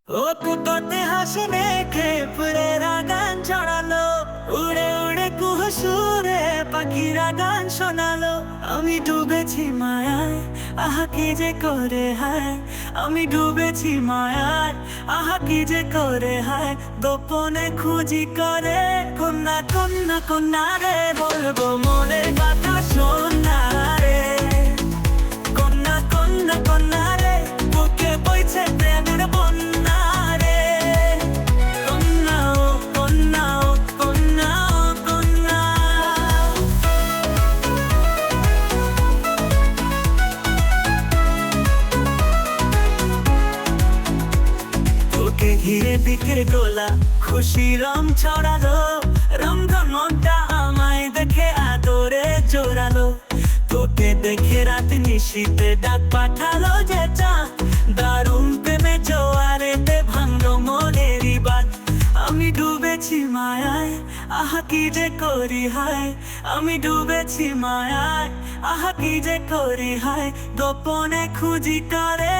ও কুটোতে হাসি মেখে ফুলেরা গান ছড়ালো, উড়ে উড়ে কুহুসুরে পাখিরা গান শোনালো। আমি ডুবেছি মায়ায়, আহা কি যে করে হায়। আমি ডুবেছি মায়ায়, আহা কি যে করে হায়। গোপনে খুঁজি করে কন্যা কন্যা কন্যা রে, বলবো মনের কথা শোন না রে। কন্যা কন্যা কন্যা রে, বুকে বইছে প্রেমের বন্যা রে। কন্যা ও কন্যা ও কন্যা ও কন্যা। তোকে ঘিরে দিকে গোলা খুশি রং ছড়ালো, রংধন মনটা আমায় দেখে আদরে জোরালো। তোকে দেখে রাত নিশীতে ডাক পাঠালো যে চাঁদ, দারুণ প্রেমে জোয়ারেতে ভাঙলো মনেরই বাঁধ। আমি ডুবেছি মায়ায়, আহা কি যে করি হায়। আমি ডুবেছি মায়ায়, আহা কি যে করি হায়। গোপনে খুঁজি করে